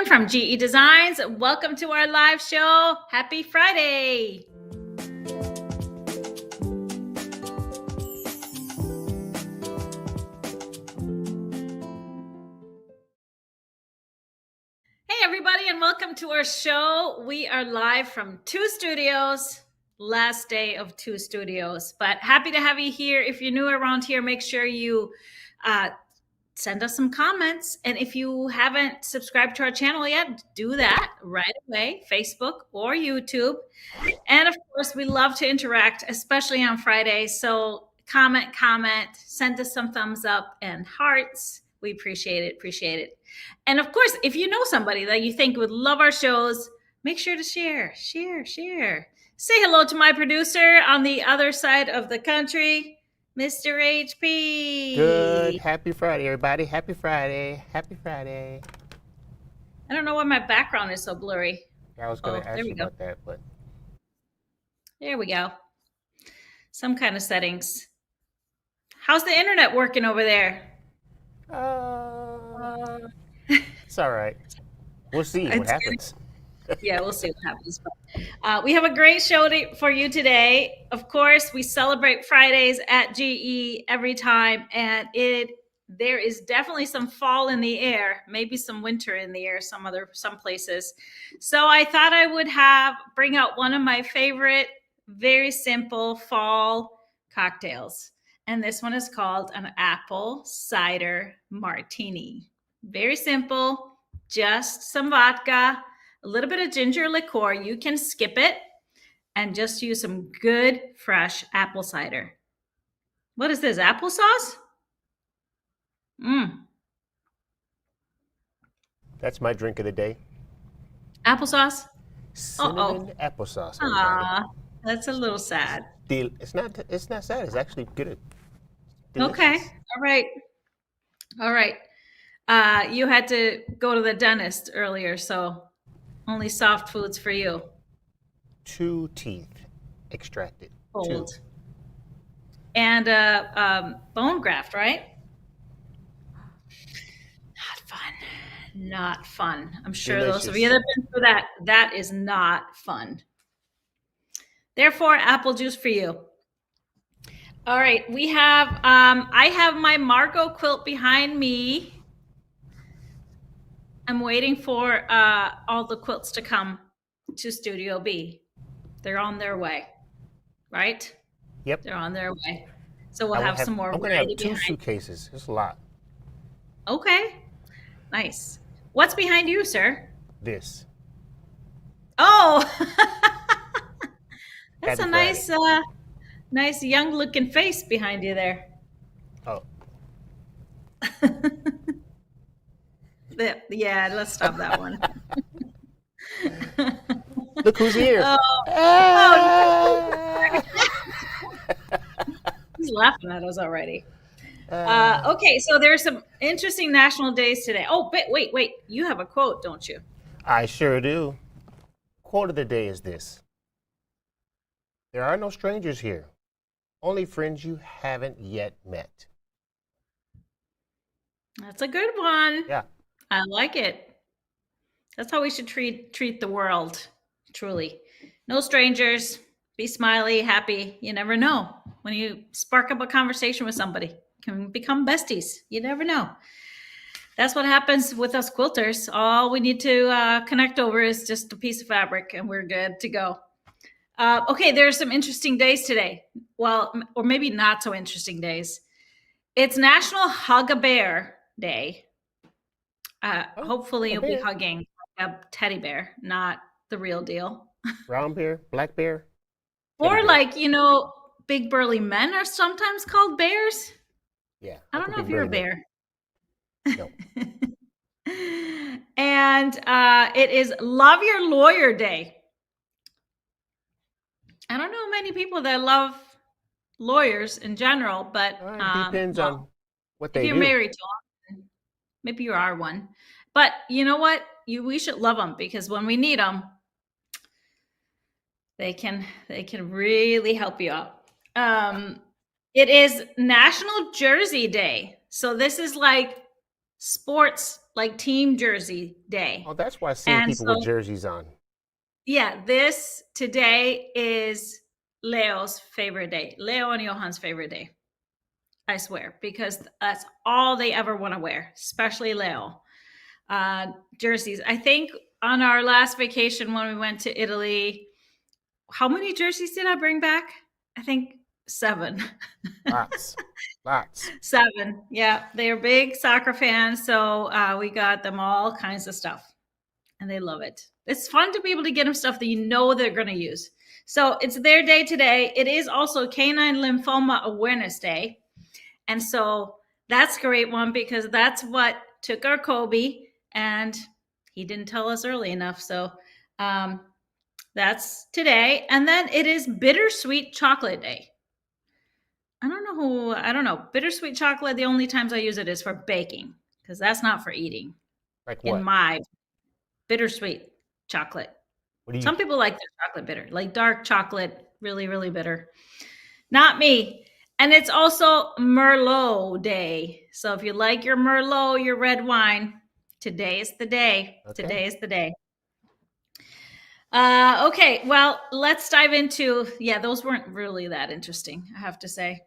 From GE Designs. Welcome to our live show. Happy Friday. Hey, everybody, and welcome to our show. We are live from 2 studios, last day of 2 studios, but happy to have you here. If you're new around here, make sure you send us some comments. And if you haven't subscribed to our channel yet, do that right away, Facebook or YouTube. And of course, we love to interact, especially on Fridays. So comment, send us some thumbs up and hearts. We appreciate it. And of course, if you know somebody that you think would love our shows, make sure to share. Say hello to my producer on the other side of the country, Mr. HP. Good. Happy Friday, everybody. Happy Friday. I don't know why my background is so blurry. I was going to ask you about that, but there we go. Some kind of settings. How's the internet working over there? it's all right. We'll see what happens. Yeah, we'll see what happens. But, we have a great show for you today. Of course, we celebrate Fridays at GE every time, and there is definitely some fall in the air, maybe some winter in the air, some places. So I thought I would bring out one of my favorite, very simple fall cocktails. And this one is called an apple cider martini. Very simple, just some vodka, a little bit of ginger liqueur. You can skip it and just use some good, fresh apple cider. What is this, applesauce? That's my drink of the day. Applesauce? Cinnamon applesauce. That's a little sad. It's not sad. It's actually good. Delicious. Okay. All right. You had to go to the dentist earlier, so only soft foods for you. 2 teeth extracted. Old. 2. And bone graft, right? Not fun. I'm sure Delicious. Those of you that have been through that is not fun. Therefore, apple juice for you. All right, we have, I have my Margot quilt behind me. I'm waiting for all the quilts to come to Studio B. They're on their way, right? Yep. They're on their way. So we'll have some more. I'm going to have 2 suitcases. That's a lot. Okay, nice. What's behind you, sir? This. Oh, that's a nice, nice young-looking face behind you there. Oh. Yeah, let's stop that one. Look who's here. He's laughing at us already. Okay, so there's some interesting national days today. Oh, wait. You have a quote, don't you? I sure do. Quote of the day is this. There are no strangers here, only friends you haven't yet met. That's a good one. Yeah. I like it. That's how we should treat the world, truly. No strangers. Be smiley, happy. You never know. When you spark up a conversation with somebody, you can become besties. You never know. That's what happens with us quilters. All we need to connect over is just a piece of fabric, and we're good to go. Okay, there's some interesting days today. Well, or maybe not so interesting days. It's National Hug a Bear Day. Hopefully you'll be hugging a teddy bear, not the real deal. Brown bear, black bear. Or like, big burly men are sometimes called bears. Yeah. I don't know if you're a bear. No. And it is Love Your Lawyer Day. I don't know many people that love lawyers in general, but it depends on what they do. If you're married to them, maybe you are one. But you know what? We should love them, because when we need them, they can really help you out. It is National Jersey Day. So this is like sports, like team jersey day. Oh, that's why I've seen And people with so, jerseys on. yeah, this today is Leo's favorite day. Leo and Johan's favorite day. I swear, because that's all they ever want to wear, especially Leo. Jerseys. I think on our last vacation when we went to Italy, how many jerseys did I bring back? I think 7. Lots. Lots. 7. Yeah, they're big soccer fans, so we got them all kinds of stuff, and they love it. It's fun to be able to get them stuff that you know they're going to use. So it's their day today. It is also Canine Lymphoma Awareness Day, and so that's a great one because that's what took our Kobe, and he didn't tell us early enough. So that's today, and then it is Bittersweet Chocolate Day. I don't know. Bittersweet chocolate, the only times I use it is for baking because that's not for eating. Like In what? my bittersweet chocolate. What do you? Some people like their chocolate bitter, like dark chocolate, really, really bitter. Not me. And it's also Merlot Day. So if you like your Merlot, your red wine, today is the day. Okay. Today is the day. Okay, well, let's dive into, yeah, those weren't really that interesting, I have to say.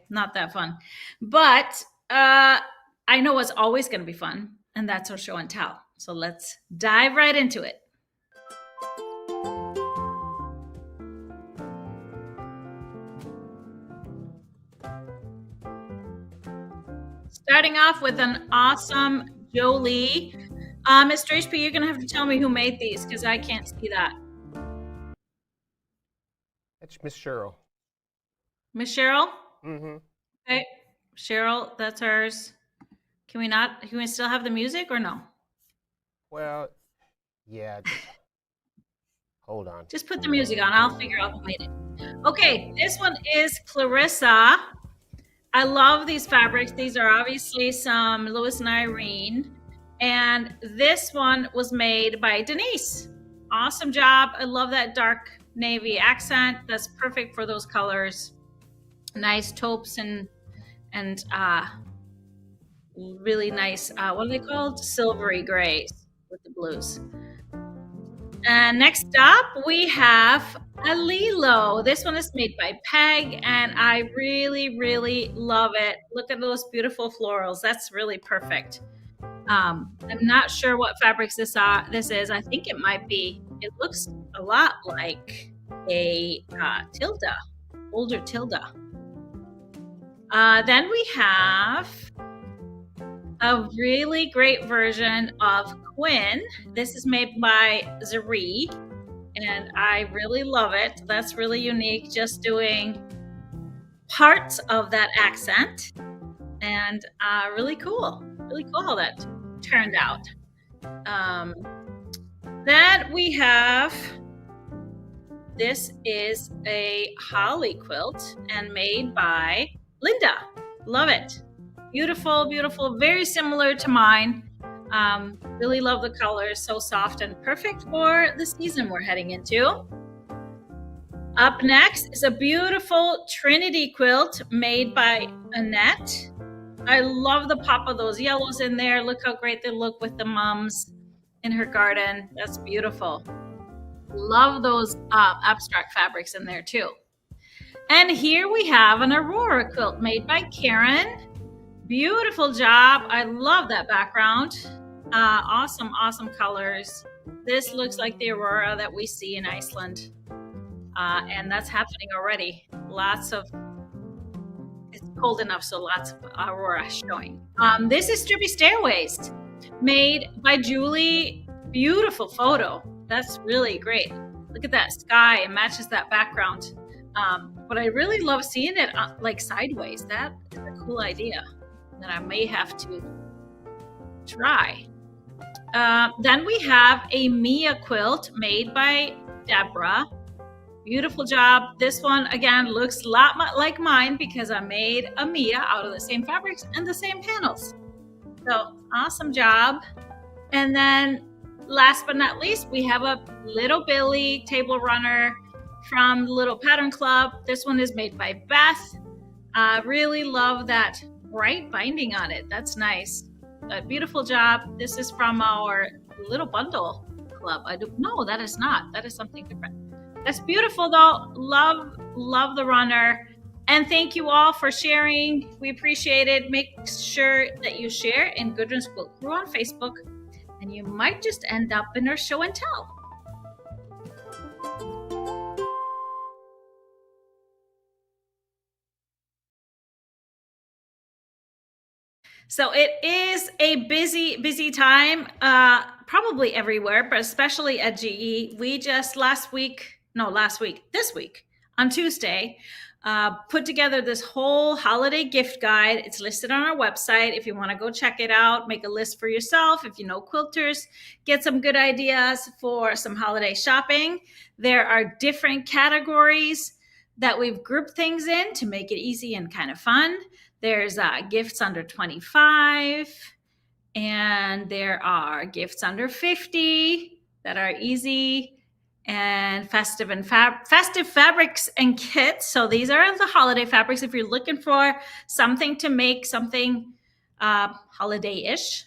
Not that fun. But I know what's always going to be fun, and that's our show and tell. So let's dive right into it. Starting off with an awesome Jolie. Mr. HP, you're going to have to tell me who made these because I can't see that. That's Miss Cheryl. Miss Cheryl? Mm-hmm. Okay. Cheryl, that's hers. Can we still have the music or no? Well, yeah. Hold on. Just put the music on. I'll figure out who made it. Okay, this one is Clarissa. I love these fabrics. These are obviously some Louis and Irene. And this one was made by Denise. Awesome job. I love that dark navy accent. That's perfect for those colors. Nice taupes and really nice, what are they called? Silvery grays with the blues. And next up, we have a Lilo. This one is made by Peg, and I really, really love it. Look at those beautiful florals. That's really perfect. I'm not sure what fabrics this is. I think it might be. It looks a lot like a Tilda, older Tilda. Then we have a really great version of Quinn. This is made by Zari, and I really love it. That's really unique, just doing parts of that accent, and really cool. Really cool how that turned out. Then we have, this is a holly quilt and made by Linda. Love it. Beautiful, beautiful, very similar to mine. Really love the colors, so soft and perfect for the season we're heading into. Up next is a beautiful Trinity quilt made by Annette. I love the pop of those yellows in there. Look how great they look with the mums in her garden. That's beautiful. Love those abstract fabrics in there too. And here we have an Aurora quilt made by Karen. Beautiful job. I love that background. Awesome, awesome colors. This looks like the Aurora that we see in Iceland. And that's happening already. It's cold enough, so lots of Aurora showing. This is Strippy Stairways made by Julie. Beautiful photo. That's really great. Look at that sky. It matches that background. But I really love seeing it like sideways. That is a cool idea that I may have to try. Then we have a Mia quilt made by Deborah. Beautiful job. This one, again, looks a lot like mine because I made a Mia out of the same fabrics and the same panels. So awesome job. And then last but not least, we have a Little Billy table runner from Little Pattern Club. This one is made by Beth. Really love that bright binding on it. That's nice. a beautiful job. This is from our little bundle club. No, that is not. That is something different. That's beautiful though. Love the runner. And thank you all for sharing. We appreciate it. Make sure that you share in Gudrun's Quilt Crew on Facebook, and you might just end up in our show and tell. So it is a busy time, probably everywhere, but especially at GE. We just this week on Tuesday, put together this whole holiday gift guide. It's listed on our website. If you want to go check it out, make a list for yourself. If you know quilters, get some good ideas for some holiday shopping. There are different categories that we've grouped things in to make it easy and kind of fun. There's gifts under 25, and there are gifts under 50 that are easy, and festive fabrics and kits. So these are the holiday fabrics. If you're looking for something to make something holiday-ish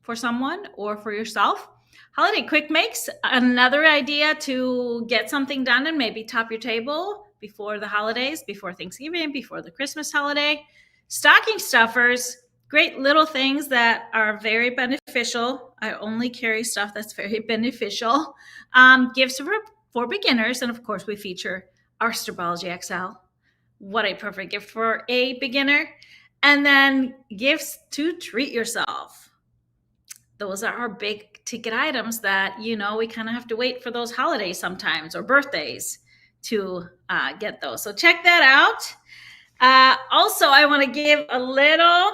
for someone or for yourself, holiday quick makes, another idea to get something done and maybe top your table before the holidays, before Thanksgiving, before the Christmas holiday. Stocking stuffers, great little things that are very beneficial. I only carry stuff that's very beneficial. Gifts for beginners. And of course, we feature our Stripology XL. What a perfect gift for a beginner. And then gifts to treat yourself. Those are our big ticket items that, we kind of have to wait for those holidays sometimes, or birthdays, to get those. So check that out. Also, I want to give a little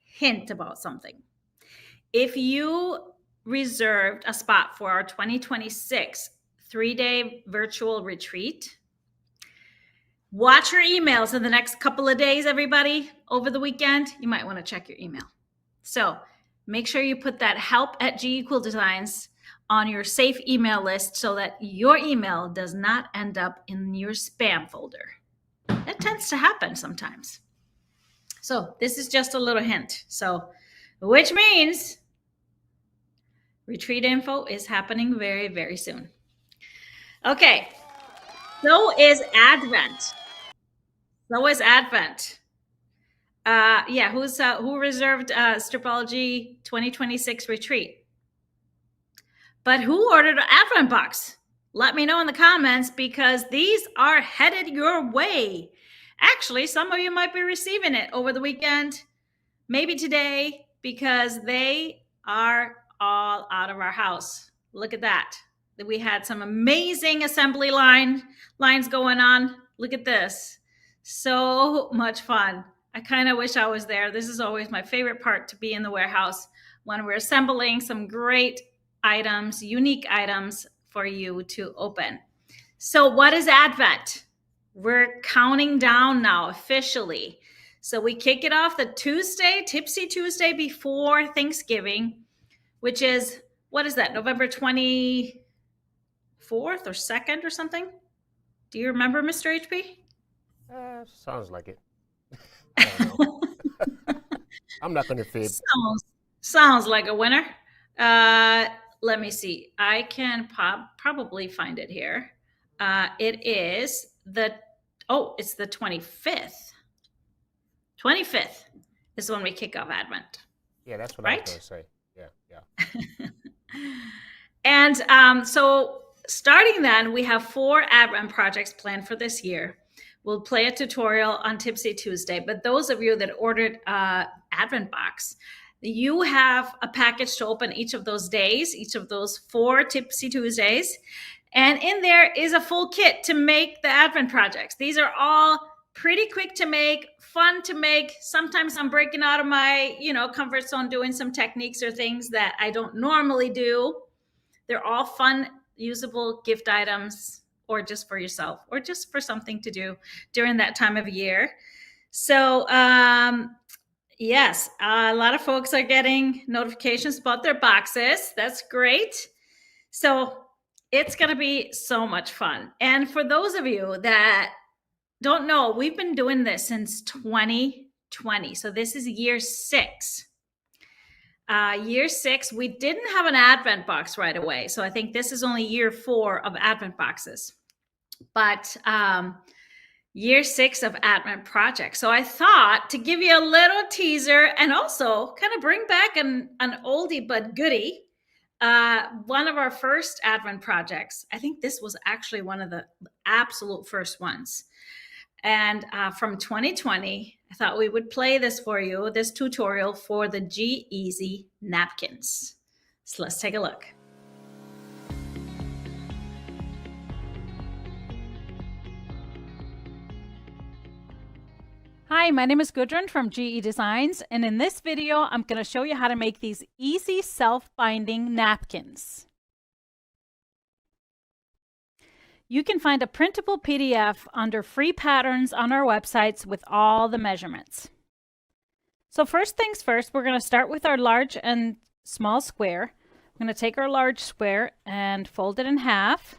hint about something. If you reserved a spot for our 2026 3-day virtual retreat, watch your emails in the next couple of days, everybody. Over the weekend, you might want to check your email. So make sure you put that help@GEquiltdesigns on your safe email list so that your email does not end up in your spam folder. That tends to happen sometimes. So this is just a little hint. So, which means retreat info is happening very, very soon. Okay. So is Advent. Who reserved Stripology 2026 retreat? But who ordered an Advent box? Let me know in the comments, because these are headed your way. Actually, some of you might be receiving it over the weekend, maybe today, because they are all out of our house. Look at that. We had some amazing assembly lines going on. Look at this. So much fun. I kind of wish I was there. This is always my favorite part, to be in the warehouse when we're assembling some great items, unique items for you to open. So what is Advent? We're counting down now officially. So we kick it off the Tuesday, Tipsy Tuesday before Thanksgiving, which is, what is that, November 24th or 2nd or something? Do you remember, Mr. HP? Sounds like it. I don't know. I'm not going to fib. Sounds like a winner. Let me see. I can probably find it here. It is it's the 25th. 25th is when we kick off Advent. Yeah, that's what I was going to say. Yeah. And so starting then, we have 4 Advent projects planned for this year. We'll play a tutorial on Tipsy Tuesday, but those of you that ordered Advent box, you have a package to open each of those days, each of those 4 Tipsy Tuesdays. And in there is a full kit to make the Advent projects. These are all pretty quick to make, fun to make. Sometimes I'm breaking out of my, comfort zone, doing some techniques or things that I don't normally do. They're all fun, usable gift items, or just for yourself, or just for something to do during that time of year. So, yes, a lot of folks are getting notifications about their boxes. That's great. So it's going to be so much fun. And for those of you that don't know, we've been doing this since 2020. So this is year 6. Year 6, we didn't have an Advent box right away. So I think this is only year 4 of Advent boxes. But year 6 of Advent project. So I thought to give you a little teaser and also kind of bring back an oldie but goodie. One of our first Advent projects. I think this was actually one of the absolute first ones. And from 2020, I thought we would play this for you, this tutorial for the GEasy napkins. So let's take a look. Hi, my name is Gudrun from GE Designs, and in this video, I'm going to show you how to make these easy self-binding napkins. You can find a printable PDF under free patterns on our websites with all the measurements. So first things first, we're going to start with our large and small square. I'm going to take our large square and fold it in half.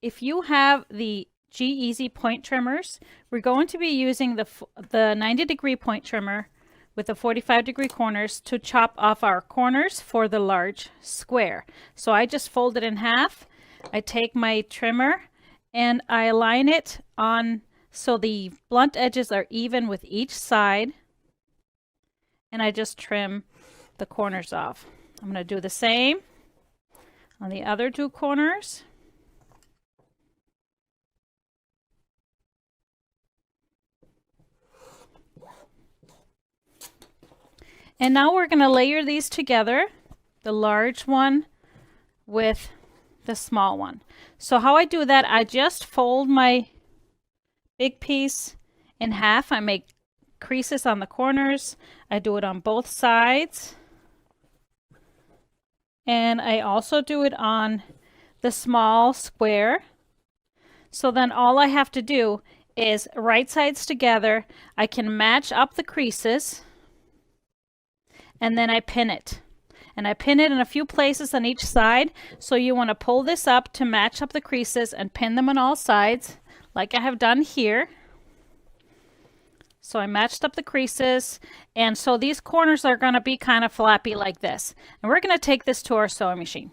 If you have the GEasy point trimmers, we're going to be using the 90-degree point trimmer with the 45-degree corners to chop off our corners for the large square. So I just fold it in half. I take my trimmer and I align it on so the blunt edges are even with each side, and I just trim the corners off. I'm going to do the same on the other 2 corners. And now we're going to layer these together, the large one with the small one. So how I do that, I just fold my big piece in half. I make creases on the corners. I do it on both sides. And I also do it on the small square. So then all I have to do is right sides together. I can match up the creases and then I pin it. And I pin it in a few places on each side. So you want to pull this up to match up the creases and pin them on all sides, like I have done here. So I matched up the creases, and so these corners are going to be kind of flappy like this. And we're going to take this to our sewing machine.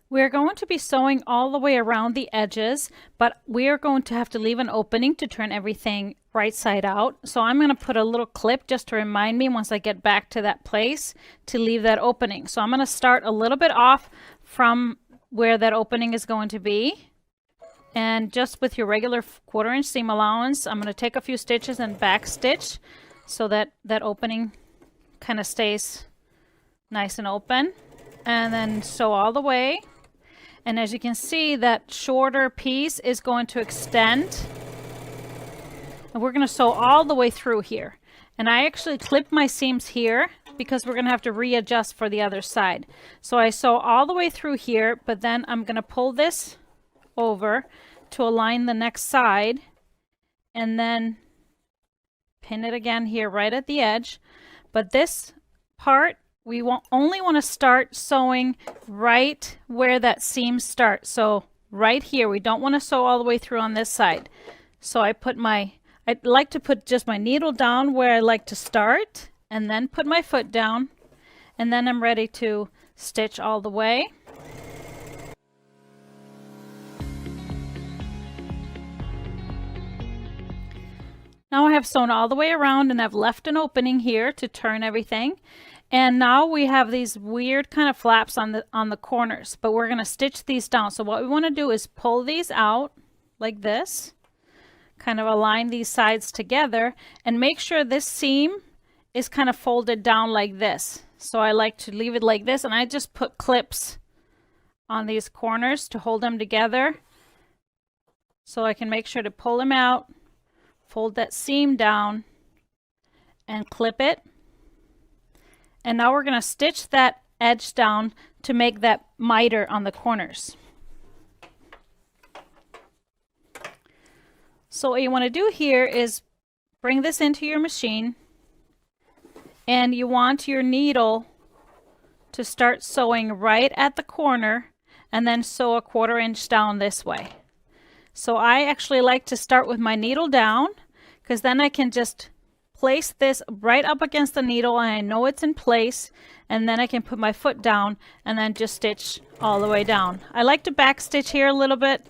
We're going to be sewing all the way around the edges, but we are going to have to leave an opening to turn everything right side out. So I'm going to put a little clip just to remind me once I get back to that place to leave that opening. So I'm going to start a little bit off from where that opening is going to be. And just with your regular 1/4 inch seam allowance, I'm going to take a few stitches and back stitch so that that opening kind of stays nice and open. And then sew all the way. And as you can see, that shorter piece is going to extend. And we're going to sew all the way through here. And I actually clip my seams here because we're going to have to readjust for the other side. So I sew all the way through here, but then I'm going to pull this over to align the next side and then pin it again here right at the edge. But this part, we only want to start sewing right where that seam starts. So right here, we don't want to sew all the way through on this side. So I like to put just my needle down where I like to start and then put my foot down, and then I'm ready to stitch all the way. Now I have sewn all the way around and I've left an opening here to turn everything. And now we have these weird kind of flaps on the corners, but we're going to stitch these down. So what we want to do is pull these out like this, kind of align these sides together, and make sure this seam is kind of folded down like this. So I like to leave it like this, and I just put clips on these corners to hold them together so I can make sure to pull them out, fold that seam down, and clip it. And now we're going to stitch that edge down to make that miter on the corners. So what you want to do here is bring this into your machine, and you want your needle to start sewing right at the corner and then sew a 1/4 inch down this way. So I actually like to start with my needle down because then I can just place this right up against the needle and I know it's in place, and then I can put my foot down and then just stitch all the way down. I like to back stitch here a little bit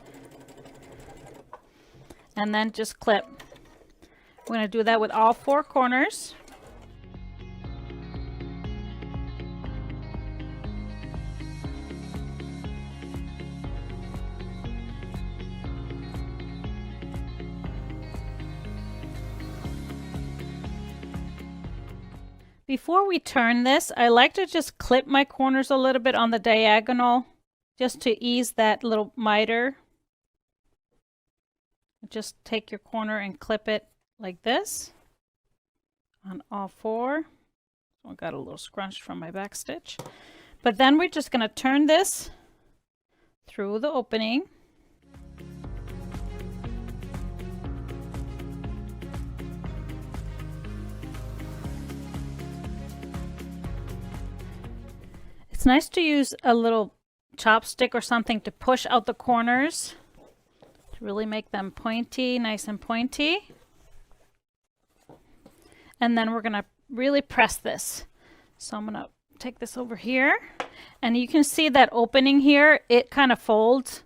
and then just clip. We're going to do that with all 4 corners. Before we turn this, I like to just clip my corners a little bit on the diagonal just to ease that little miter. Just take your corner and clip it like this on all 4. I got a little scrunched from my back stitch. But then we're just going to turn this through the opening. It's nice to use a little chopstick or something to push out the corners to really make them pointy, nice and pointy. And then we're going to really press this. So I'm going to take this over here, and you can see that opening here, it kind of folds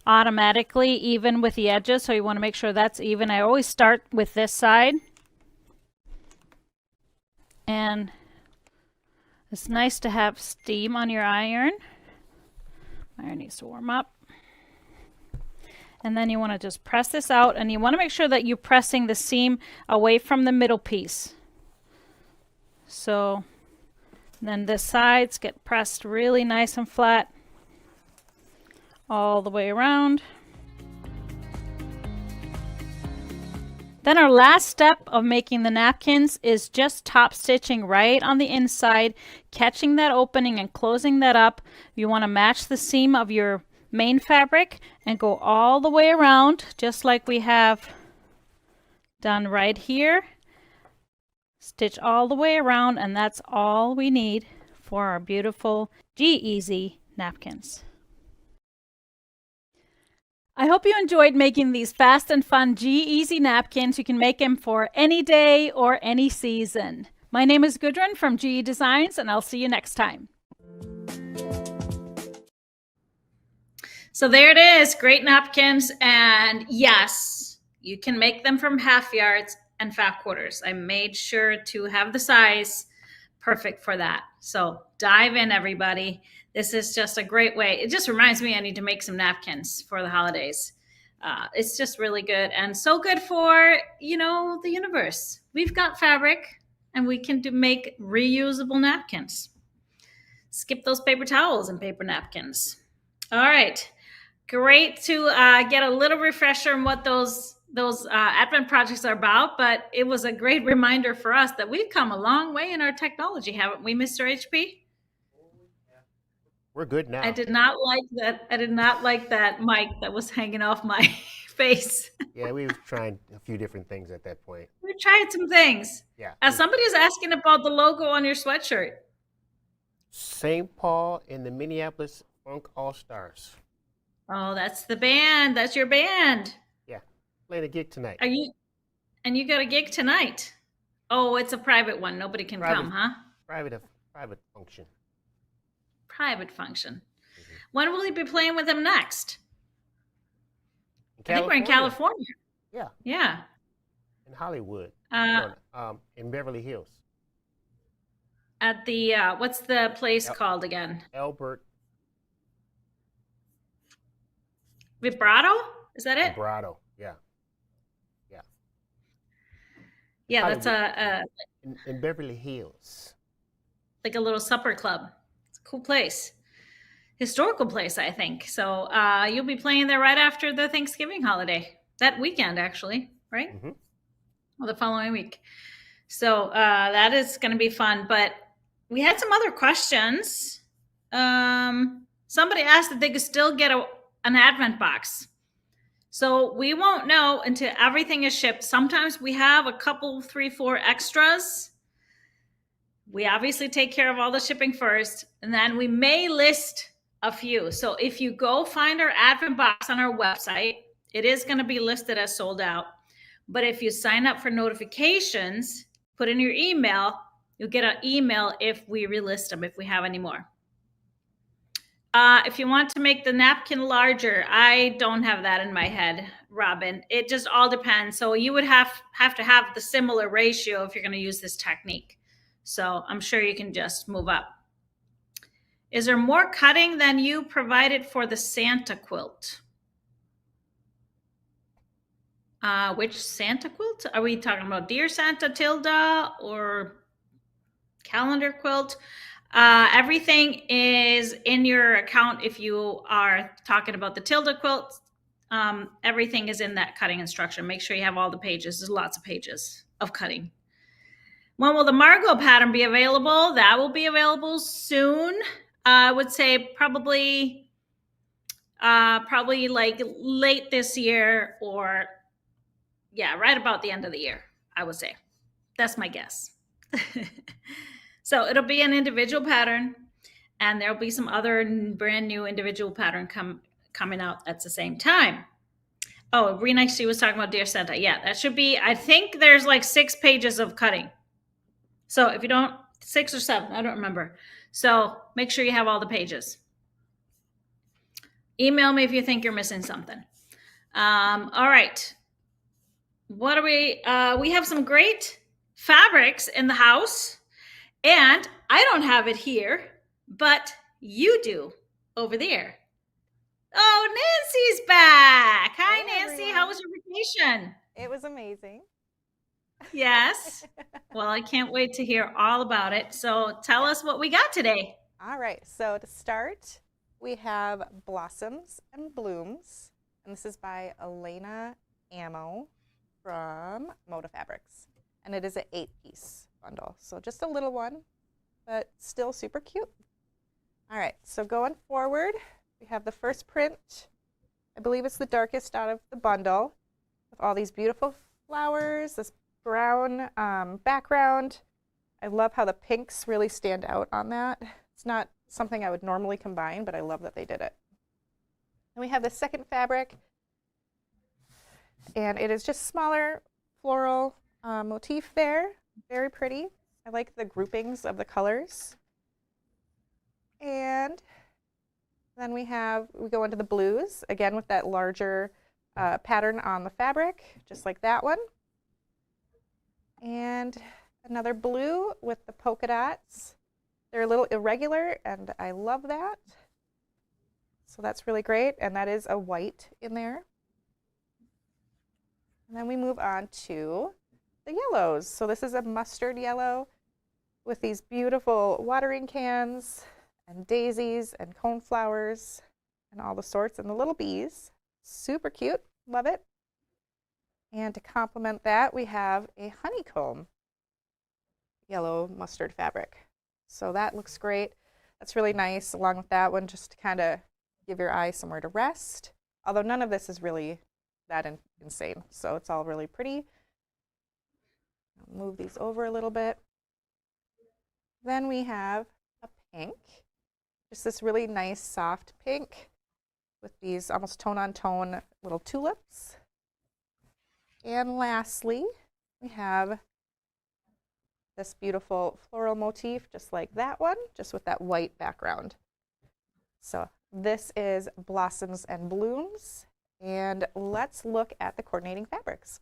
automatically even with the edges, so you want to make sure that's even. I always start with this side, and it's nice to have steam on your iron. Iron needs to warm up. And then you want to just press this out, and you want to make sure that you're pressing the seam away from the middle piece. So then the sides get pressed really nice and flat all the way around. Then our last step of making the napkins is just top stitching right on the inside, catching that opening and closing that up. You want to match the seam of your main fabric and go all the way around, just like we have done right here. Stitch all the way around, and that's all we need for our beautiful GEasy napkins. I hope you enjoyed making these fast and fun GEasy napkins. You can make them for any day or any season. My name is Gudrun from GE Designs, and I'll see you next time. So there it is, great napkins. And yes, you can make them from half yards and 5 quarters. I made sure to have the size perfect for that. So dive in, everybody. This is just a great way. It just reminds me I need to make some napkins for the holidays. It's just really good and so good for, the universe. We've got fabric and we can make reusable napkins. Skip those paper towels and paper napkins. All right. Great to get a little refresher on what those Advent projects are about, but it was a great reminder for us that we've come a long way in our technology, haven't we, Mr. HP? We're good now. I did not like that mic that was hanging off my face. Yeah, we were trying a few different things at that point. We tried some things. Yeah. Somebody is asking about the logo on your sweatshirt. St. Paul and the Minneapolis Funk All-Stars. Oh, that's the band. That's your band. Yeah. Playing a gig tonight. And you got a gig tonight? Oh, it's a private one. Nobody can come, huh? Private function. Private function. Mm-hmm. When will he be playing with them next? I think we're in California. Yeah. Yeah. In Hollywood. In Beverly Hills. At the what's the place called again? Albert. Vibrato? Is that it? Vibrato. Yeah. Yeah. Yeah, Hollywood. That's in Beverly Hills. Like a little supper club. It's a cool place. Historical place, I think. So you'll be playing there right after the Thanksgiving holiday. That weekend, actually, right? Mm-hmm. Well, the following week. So that is going to be fun. But we had some other questions. Somebody asked if they could still get an Advent box. So we won't know until everything is shipped. Sometimes we have a couple, 3, 4 extras. We obviously take care of all the shipping first, and then we may list a few. So if you go find our Advent box on our website, it is going to be listed as sold out. But if you sign up for notifications, put in your email. You'll get an email if we relist them, if we have any more. If you want to make the napkin larger, I don't have that in my head, Robin. It just all depends. So you would have to have the similar ratio if you're going to use this technique. So I'm sure you can just move up. Is there more cutting than you provided for the Santa quilt? Which Santa quilt? Are we talking about Dear Santa Tilda or calendar quilt? Everything is in your account if you are talking about the Tilda quilt. Everything is in that cutting instruction. Make sure you have all the pages. There's lots of pages of cutting. When will the Margot pattern be available? That will be available soon. I would say probably like late this year, or yeah, right about the end of the year, I would say. That's my guess. So it'll be an individual pattern, and there'll be some other brand new individual pattern coming out at the same time. Oh, Rena, she was talking about Dear Santa. Yeah, that should be, I think there's like 6 pages of cutting. So if you don't, 6 or 7, I don't remember. So make sure you have all the pages. Email me if you think you're missing something. All right. What are we have some great fabrics in the house, and I don't have it here, but you do over there. Oh, Nancy's back. Hi, Hey, Nancy. everyone. How was your vacation? It was amazing. Yes. Well, I can't wait to hear all about it. So tell us what we got today. All right, so to start, we have Blossoms and Blooms, and this is by Elena from Moda Fabrics, and it is an 8-piece bundle, so just a little one, but still super cute. All right, so going forward, we have the first print. I believe it's the darkest out of the bundle, with all these beautiful flowers, this brown background. I love how the pinks really stand out on that. It's not something I would normally combine, but I love that they did it. And we have the second fabric, and it is just smaller floral motif there. Very pretty. I like the groupings of the colors. And then we go into the blues, again with that larger pattern on the fabric, just like that one. And another blue with the polka dots. They're a little irregular, and I love that. So that's really great, and that is a white in there. And then we move on to the yellows. So this is a mustard yellow with these beautiful watering cans and daisies and coneflowers and all the sorts, and the little bees. Super cute, love it. And to complement that, we have a honeycomb yellow mustard fabric. So that looks great. That's really nice along with that one, just to kind of give your eye somewhere to rest. Although none of this is really that insane, so it's all really pretty. I'll move these over a little bit. Then we have a pink, just this really nice soft pink with these almost tone-on-tone little tulips. And lastly, we have this beautiful floral motif, just like that one, just with that white background. So this is Blossoms and Blooms, and let's look at the coordinating fabrics.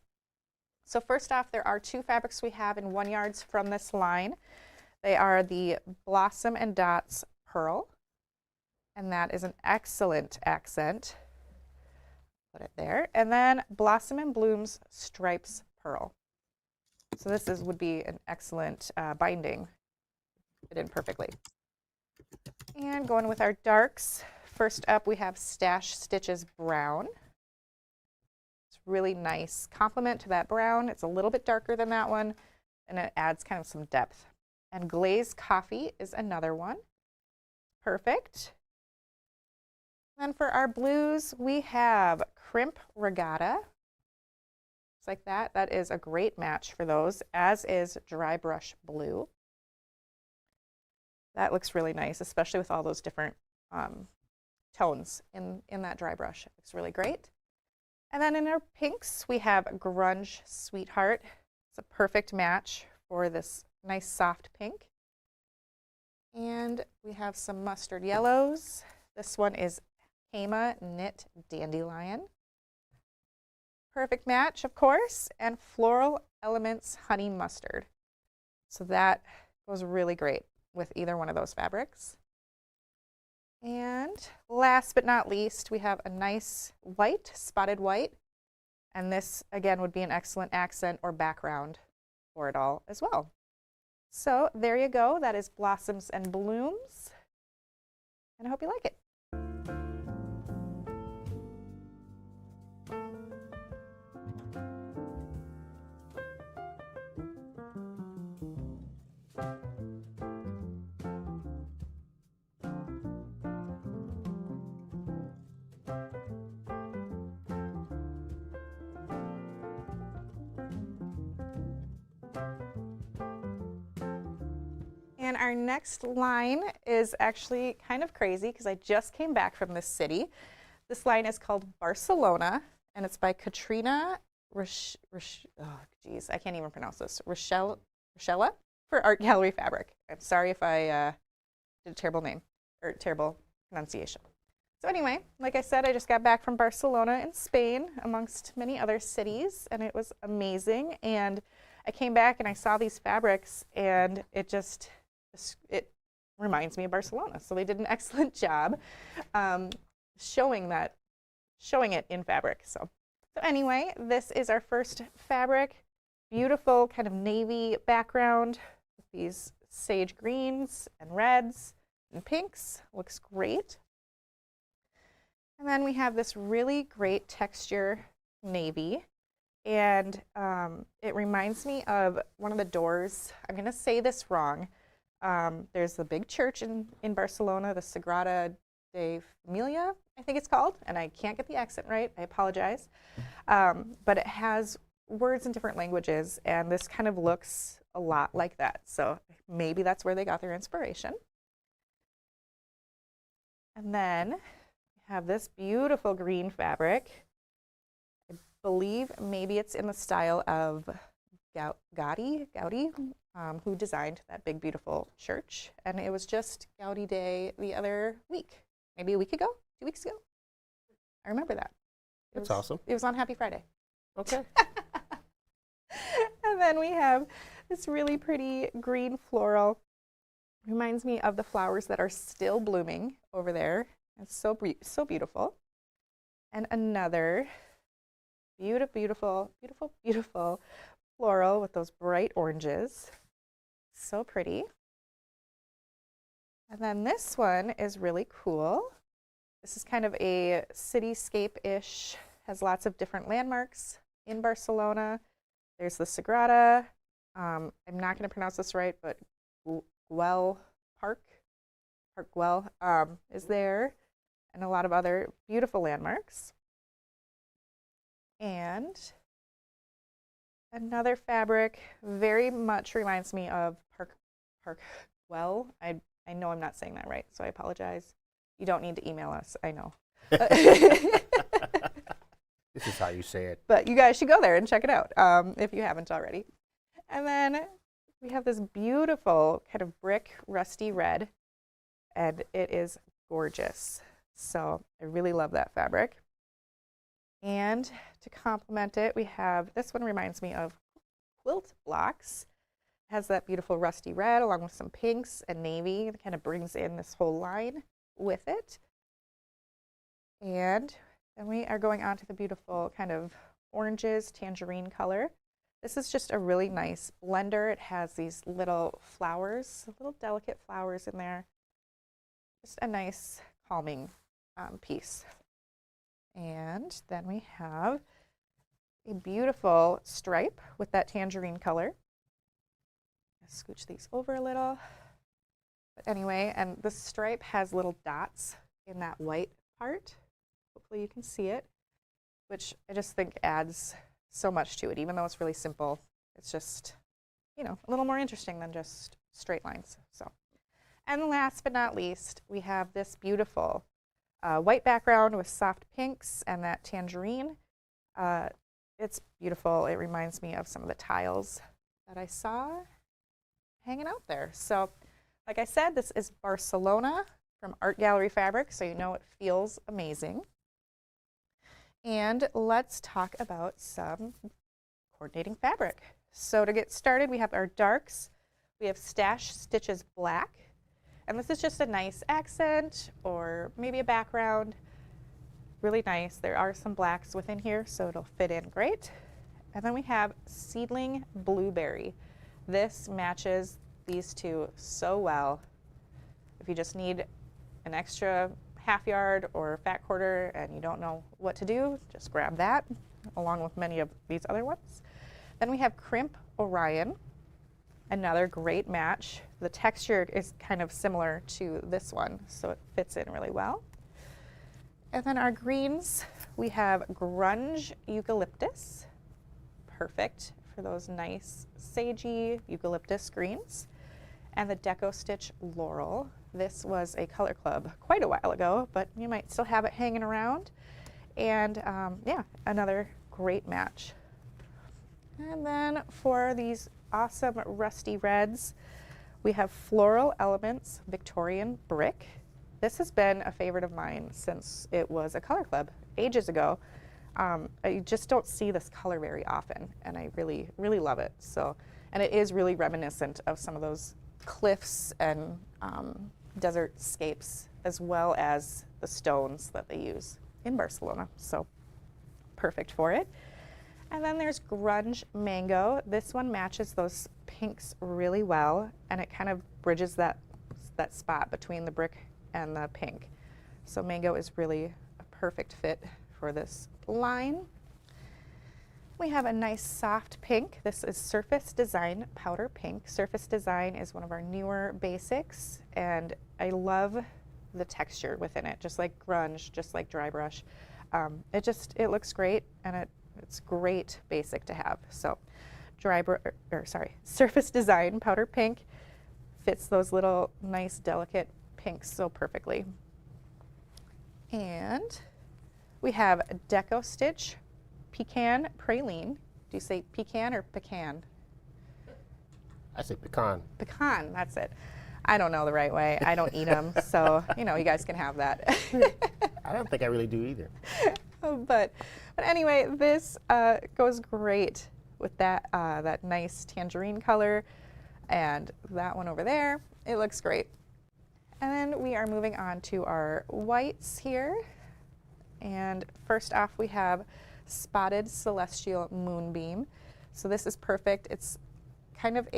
So first off, there are 2 fabrics we have in 1 yards from this line. They are the Blossom and Dots Pearl, and that is an excellent accent. Put it there. And then Blossom and Blooms Stripes Pearl. So this would be an excellent binding. Fit in perfectly. And going with our darks, first up we have Stash Stitches Brown. It's really nice complement to that brown. It's a little bit darker than that one, and it adds kind of some depth. And Glazed Coffee is another one. Perfect. Then for our blues, we have Crimp Regatta. Like that. That is a great match for those, as is Dry Brush Blue. That looks really nice, especially with all those different tones in that dry brush. It looks really great. And then in our pinks, we have Grunge Sweetheart. It's a perfect match for this nice soft pink. And we have some mustard yellows. This one is Heima Knit Dandelion. Perfect match, of course, and Floral Elements Honey Mustard. So that goes really great with either one of those fabrics. And last but not least, we have a nice white, spotted white. And this, again, would be an excellent accent or background for it all as well. So there you go. That is Blossoms and Blooms. And I hope you like it. And our next line is actually kind of crazy because I just came back from this city. This line is called Barcelona, and it's by Katrina oh geez, I can't even pronounce this. Rochella for Art Gallery Fabric. I'm sorry if I did a terrible name or terrible pronunciation. So anyway, like I said, I just got back from Barcelona in Spain, amongst many other cities, and it was amazing. And I came back and I saw these fabrics, and it reminds me of Barcelona. So they did an excellent job showing it in fabric. So anyway, this is our first fabric. Beautiful kind of navy background with these sage greens and reds and pinks. Looks great. And then we have this really great texture navy. And it reminds me of one of the doors. I'm going to say this wrong. There's the big church in Barcelona, the Sagrada de Familia, I think it's called. And I can't get the accent right. I apologize. But it has words in different languages. And this kind of looks a lot like that. So maybe that's where they got their inspiration. And then we have this beautiful green fabric. I believe maybe it's in the style of Gaudi, who designed that big, beautiful church. And it was just Gaudi Day the other week, maybe a week ago, 2 weeks ago. I remember that. That's awesome. It was on Happy Friday. Okay. And then we have this really pretty green floral. Reminds me of the flowers that are still blooming over there. It's so beautiful. And another beautiful floral with those bright oranges. So pretty. And then this one is really cool. This is kind of a cityscape-ish, has lots of different landmarks in Barcelona. There's the Sagrada. I'm not going to pronounce this right, but Güell Park Güell is there, and a lot of other beautiful landmarks. And another fabric very much reminds me of Park Güell. I know I'm not saying that right, so I apologize. You don't need to email us, I know. This is how you say it. But you guys should go there and check it out if you haven't already. And then we have this beautiful kind of brick rusty red, and it is gorgeous. So I really love that fabric. And to complement it, we have, this one reminds me of quilt blocks. It has that beautiful rusty red along with some pinks and navy. It kind of brings in this whole line with it. And then we are going on to the beautiful kind of oranges, tangerine color. This is just a really nice blender. It has these little flowers, little delicate flowers in there. Just a nice calming piece. And then we have a beautiful stripe with that tangerine color. Let's scooch these over a little. But anyway, and the stripe has little dots in that white part. Hopefully you can see it, which I just think adds so much to it. Even though it's really simple, it's just, you know, a little more interesting than just straight lines. So, and last but not least, we have this beautiful white background with soft pinks and that tangerine. It's beautiful. It reminds me of some of the tiles that I saw hanging out there. So like I said, this is Barcelona from Art Gallery Fabric, so you know it feels amazing. And let's talk about some coordinating fabric. So to get started, we have our darks. We have Stash Stitches Black, and this is just a nice accent or maybe a background. Really nice. There are some blacks within here, so it'll fit in great. And then we have Seedling Blueberry. This matches these two so well. If you just need an extra half yard or fat quarter and you don't know what to do, just grab that along with many of these other ones. Then we have Crimp Orion, another great match. The texture is kind of similar to this one, so it fits in really well. And then our greens, we have Grunge Eucalyptus, perfect for those nice sagey eucalyptus greens. And the Deco Stitch Laurel. This was a color club quite a while ago, but you might still have it hanging around. And yeah, another great match. And then for these awesome rusty reds, we have Floral Elements Victorian Brick. This has been a favorite of mine since it was a color club ages ago. I just don't see this color very often, and I really, really love it. So, and it is really reminiscent of some of those cliffs and desert scapes, as well as the stones that they use in Barcelona. So perfect for it. And then there's Grunge Mango. This one matches those pinks really well, and it kind of bridges that spot between the brick and the pink. So Mango is really a perfect fit for this line. We have a nice soft pink. This is Surface Design Powder Pink. Surface Design is one of our newer basics, and I love the texture within it, just like grunge, just like dry brush. It looks great, and it's great basic to have. So Surface Design Powder Pink fits those little nice delicate pinks so perfectly. And we have Deco Stitch Pecan Praline. Do you say pecan or pecan? I say pecan. Pecan, that's it. I don't know the right way. I don't eat them, so you guys can have that. I don't think I really do either. But anyway, this goes great with that nice tangerine color, and that one over there. It looks great. And then we are moving on to our whites here. And first off, we have Spotted Celestial Moonbeam. So this is perfect. It's kind of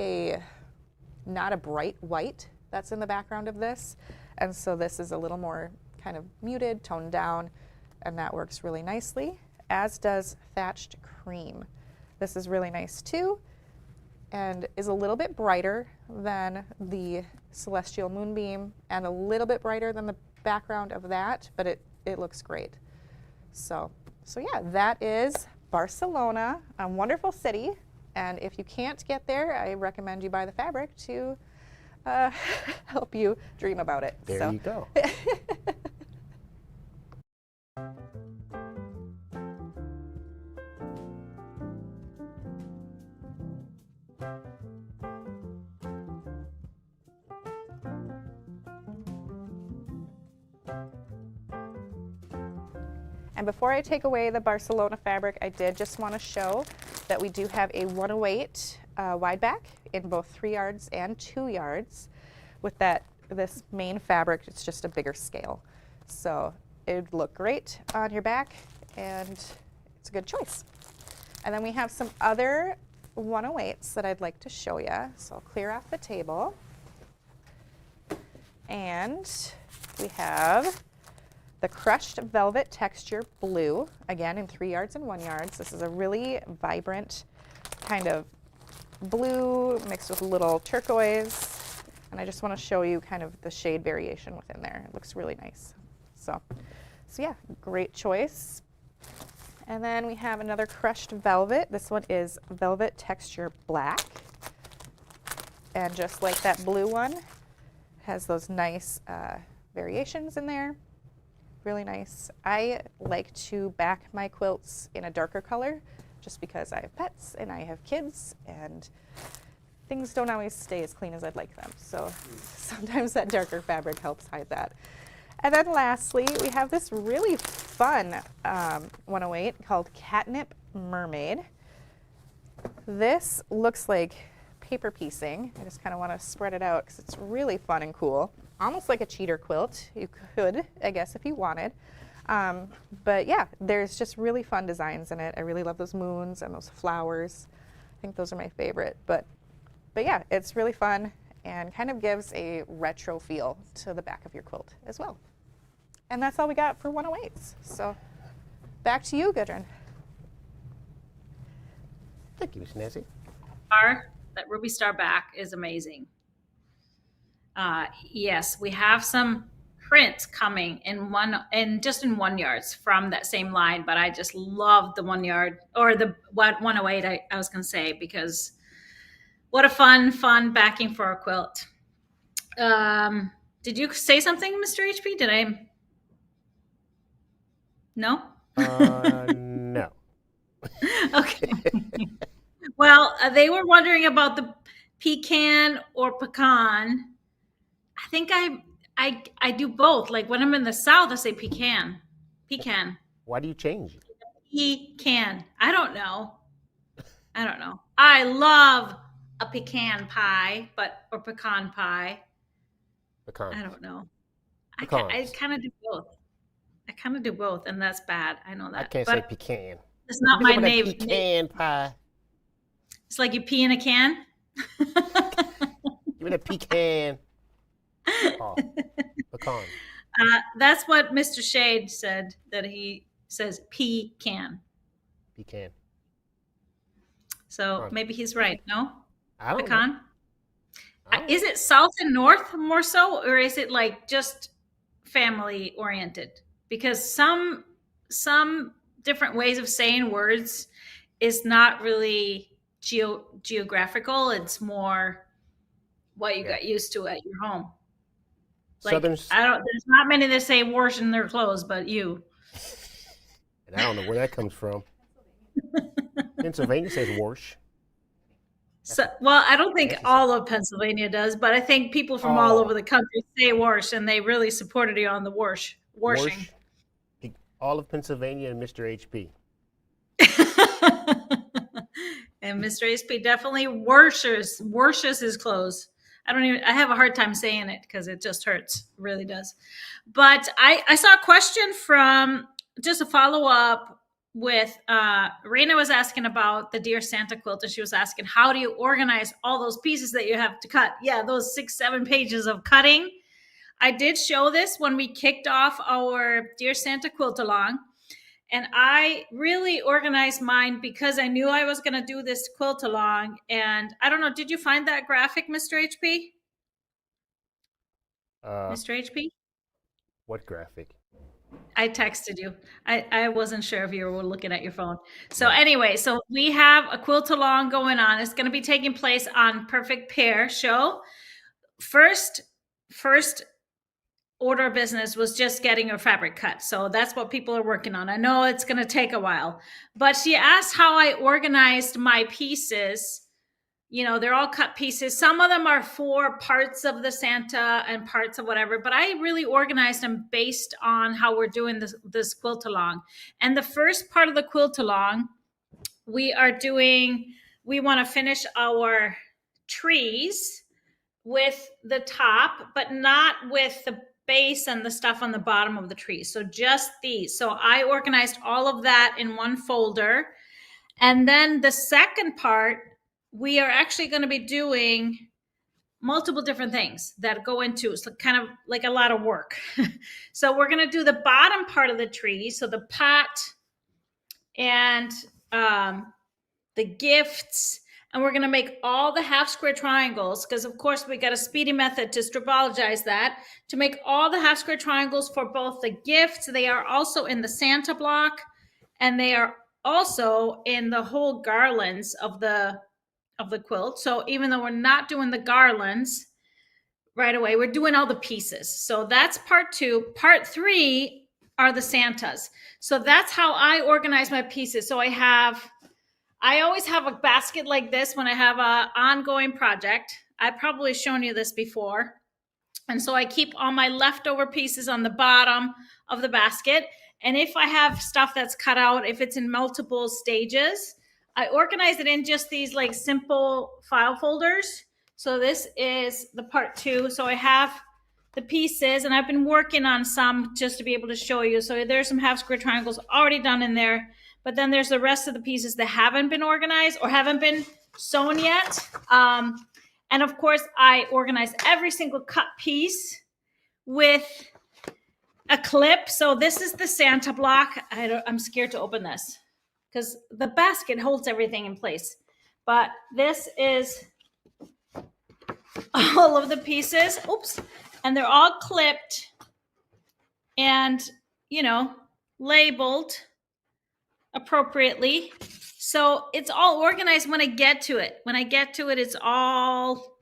not a bright white that's in the background of this. And so this is a little more kind of muted, toned down, and that works really nicely, as does Thatched Cream. This is really nice too, and is a little bit brighter than the Celestial Moonbeam and a little bit brighter than the background of that, but it looks great. So yeah, that is Barcelona, a wonderful city. And if you can't get there, I recommend you buy the fabric to help you dream about it. There you go. And before I take away the Barcelona fabric, I did just want to show that we do have a 108 wide back in both 3 yards and 2 yards. With this main fabric, it's just a bigger scale. So it would look great on your back, and it's a good choice. And then we have some other 108s that I'd like to show you. So I'll clear off the table. And we have the Crushed Velvet Texture Blue, again in 3 yards and 1 yards. This is a really vibrant kind of blue mixed with a little turquoise. And I just want to show you kind of the shade variation within there. It looks really nice. So yeah, great choice. And then we have another Crushed Velvet. This one is Velvet Texture Black. And just like that blue one, has those nice variations in there. Really nice. I like to back my quilts in a darker color just because I have pets and I have kids, and things don't always stay as clean as I'd like them. So sometimes that darker fabric helps hide that. And then lastly, we have this really fun 108 called Catnip Mermaid. This looks like paper piecing. I just kind of want to spread it out because it's really fun and cool. Almost like a cheater quilt. You could, I guess, if you wanted. But yeah, there's just really fun designs in it. I really love those moons and those flowers. I think those are my favorite. But yeah, it's really fun and kind of gives a retro feel to the back of your quilt as well. And that's all we got for 108s. So back to you, Gudrun. Thank you, Miss Nancy. That Ruby Star back is amazing. Yes, we have some prints coming in just in 1 yards from that same line, but I just love the 1 yard or the 108 I was going to say, because what a fun backing for a quilt. Did you say something, Mr. HP? Did I? No? No. Okay. Well, they were wondering about the pecan or pecan. I think I do both. Like when I'm in the South, I say pecan. Pecan. Why do you change it? Pecan. I don't know. I love a pecan pie, or pecan pie. Pecans. I don't know. I Pecans. kind of do both, and that's bad. I know that. I can't say pecan. It's not my name. Pecan pie. It's like you pee in a can. Give me the pecan. Oh, pecan. That's what Mr. Shade said, that he says pecan. Pecan. So maybe he's right. No? I don't Pecan? know. Is it South and North more so, or is it like just family oriented? Because some different ways of saying words is not really geographical. It's more what you got used to at your home. Like, there's not many that say wash in their clothes, but you. And I don't know where that comes from. Pennsylvania says wash. So, well, I don't think all of Pennsylvania does, but I think people from all over the country say wash, and they really supported you on the washing. All of Pennsylvania and Mr. HP. And Mr. HP definitely washes his clothes. I have a hard time saying it because it just hurts. It really does. But I saw a question from, just a follow-up with, Raina was asking about the Dear Santa quilt, and she was asking, how do you organize all those pieces that you have to cut? Yeah, those 6-7 pages of cutting. I did show this when we kicked off our Dear Santa quilt along. And I really organized mine because I knew I was going to do this quilt along. And I don't know, did you find that graphic, Mr. HP? Mr. HP? What graphic? I texted you. I wasn't sure if you were looking at your phone. So anyway, so we have a quilt along going on. It's going to be taking place on Perfect Pair show. First order of business was just getting her fabric cut. So that's what people are working on. I know it's going to take a while, but she asked how I organized my pieces. You know, they're all cut pieces. Some of them are for parts of the Santa and parts of whatever, but I really organized them based on how we're doing this quilt along. And the first part of the quilt along, we want to finish our trees with the top, but not with the base and the stuff on the bottom of the tree. So just these. So I organized all of that in one folder. And then the second part, we are actually going to be doing multiple different things that go into, so kind of like a lot of work. So we're going to do the bottom part of the tree. So the pot and the gifts, and we're going to make all the half square triangles, because of course we got a speedy method to strobologize that, to make all the half square triangles for both the gifts. They are also in the Santa block, and they are also in the whole garlands of the quilt. So even though we're not doing the garlands right away, we're doing all the pieces. So that's part 2. Part 3 are the Santas. So that's how I organize my pieces. So I have I always have a basket like this when I have an ongoing project. I've probably shown you this before. And so I keep all my leftover pieces on the bottom of the basket. And if I have stuff that's cut out, if it's in multiple stages, I organize it in just these like simple file folders. So this is the part 2. So I have the pieces, and I've been working on some just to be able to show you. So there's some half square triangles already done in there, but then there's the rest of the pieces that haven't been organized or haven't been sewn yet. And of course, I organize every single cut piece with a clip. So this is the Santa block. I'm scared to open this because the basket holds everything in place. But this is all of the pieces. Oops. And they're all clipped and, labeled appropriately. So it's all organized when I get to it. When I get to it, it's all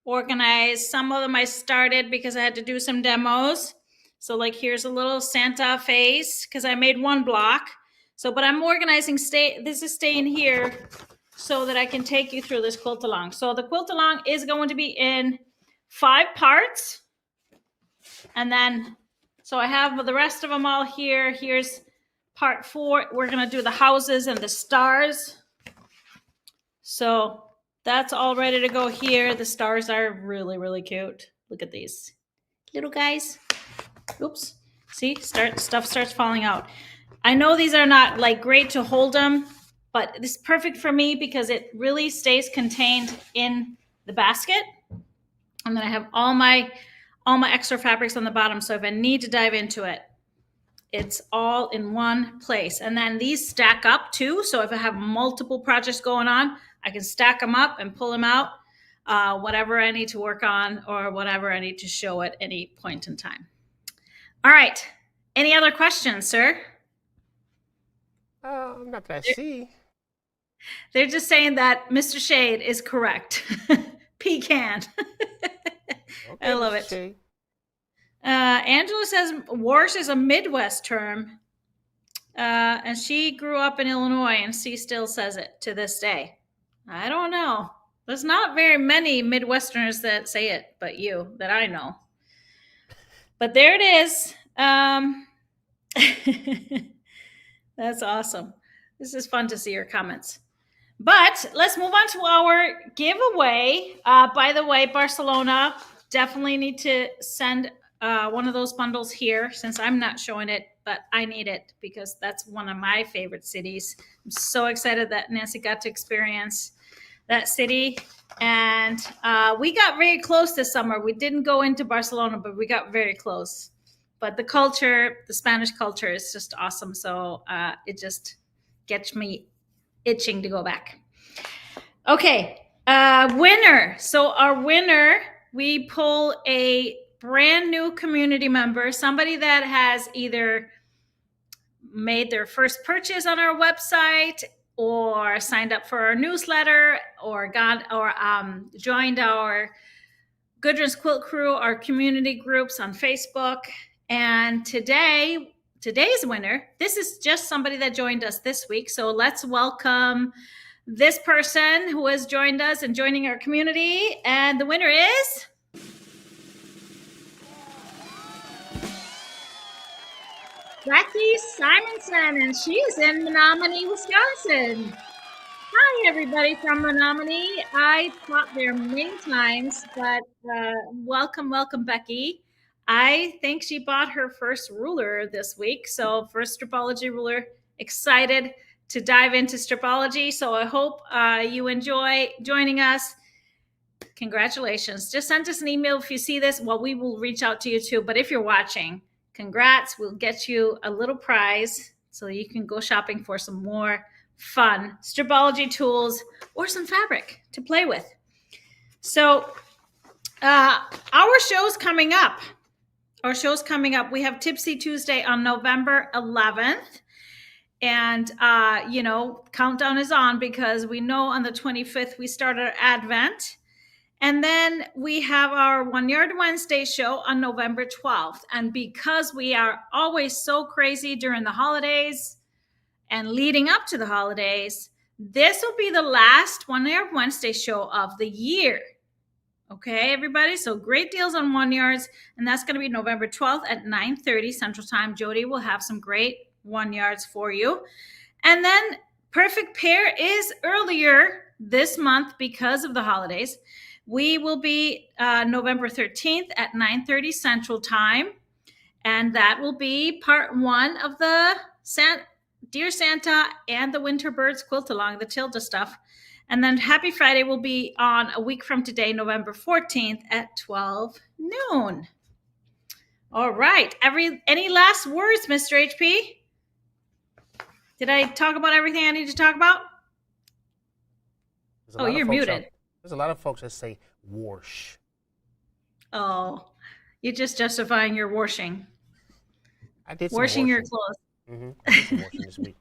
organized. Some of them I started because I had to do some demos. So like here's a little Santa face because I made one block. So, but I'm organizing, this is staying here so that I can take you through this quilt along. So the quilt along is going to be in 5 parts. And then, so I have the rest of them all here. Here's part 4. We're going to do the houses and the stars. So that's all ready to go here. The stars are really, really cute. Look at these little guys. Oops. See, stuff starts falling out. I know these are not like great to hold them, but this is perfect for me because it really stays contained in the basket. And then I have all my extra fabrics on the bottom. So if I need to dive into it, it's all in one place. And then these stack up too. So if I have multiple projects going on, I can stack them up and pull them out, whatever I need to work on or whatever I need to show at any point in time. All right. Any other questions, sir? Not that I see. They're just saying that Mr. Shade is correct. Pecan. Okay, I love Mr. it. Shade. Angela says Warsh is a Midwest term. And she grew up in Illinois, and she still says it to this day. I don't know. There's not very many Midwesterners that say it, but you, that I know. But there it is. That's awesome. This is fun to see your comments. But let's move on to our giveaway. By the way, Barcelona, definitely need to send one of those bundles here since I'm not showing it, but I need it because that's one of my favorite cities. I'm so excited that Nancy got to experience that city. And we got very close this summer. We didn't go into Barcelona, but we got very close. But the culture, the Spanish culture is just awesome. So it just gets me itching to go back. Okay, winner. So our winner, we pull a brand new community member, somebody that has either made their first purchase on our website or signed up for our newsletter or joined our Gudrun's Quilt Crew, our community groups on Facebook. And today's winner, this is just somebody that joined us this week. So let's welcome this person who has joined us and joining our community. And the winner is Becky Simonson, and she's in Menominee, Wisconsin. Hi, everybody from Menominee. I taught there many times, but welcome, Becky. I think she bought her first ruler this week. So first stripology ruler, excited to dive into stripology. So I hope you enjoy joining us. Congratulations. Just send us an email if you see this. Well, we will reach out to you too. But if you're watching, congrats. We'll get you a little prize so you can go shopping for some more fun stripology tools or some fabric to play with. So our show's coming up. We have Tipsy Tuesday on November 11th. And, countdown is on because we know on the 25th we start our Advent. And then we have our One Yard Wednesday show on November 12th. And because we are always so crazy during the holidays and leading up to the holidays, This will be the last One Yard Wednesday show of the year. Okay, everybody. So great deals on 1 yards, and that's going to be November 12th at 9:30 Central Time. Jody will have some great 1 yards for you. And then Perfect Pair is earlier this month because of the holidays. We will be November 13th at 9:30 Central Time, and that will be part 1 of the Dear Santa and the Winter Birds quilt along, the Tilda stuff. And then Happy Friday will be on a week from today, November 14th at 12 noon. All right. Any last words, Mr. HP? Did I talk about everything I need to talk about? Oh, you're muted. There's a lot of folks that say wash. Oh, you're just justifying your washing. I did some washing your clothes. Mm-hmm. I did some washing this week.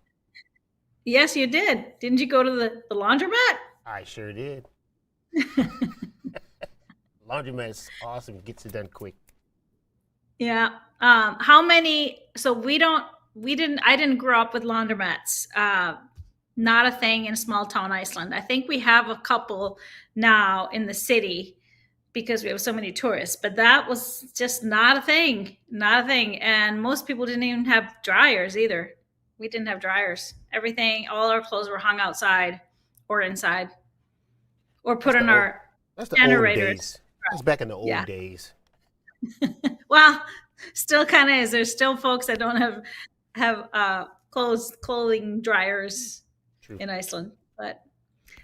Yes, you did. Didn't you go to the laundromat? I sure did. Laundromat is awesome. Gets it done quick. Yeah. How many? So I didn't grow up with laundromats. Not a thing in small town Iceland. I think we have a couple now in the city because we have so many tourists, but that was just not a thing. And most people didn't even have dryers either. We didn't have dryers. All our clothes were hung outside or inside or put in our generators. That's back in the old days. Well, still kind of is. There's still folks that don't have clothing dryers in Iceland, but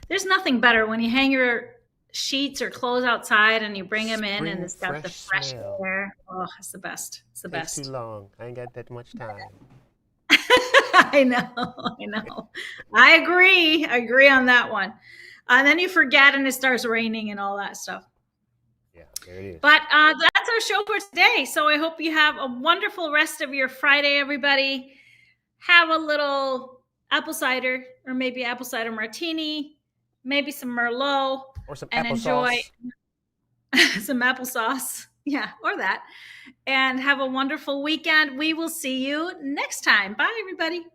there's nothing better when you hang your sheets or clothes outside and you bring them in and it's got the fresh air. Oh, it's the best. It's the best. Takes too long. I ain't got that much time. I know. I agree on that one. And then you forget and it starts raining and all that stuff. Yeah, there it is. But that's our show for today. So I hope you have a wonderful rest of your Friday, everybody. Have a little apple cider or maybe apple cider martini, maybe some Merlot. Or some and applesauce. Enjoy some applesauce. Yeah, or that. And have a wonderful weekend. We will see you next time. Bye, everybody.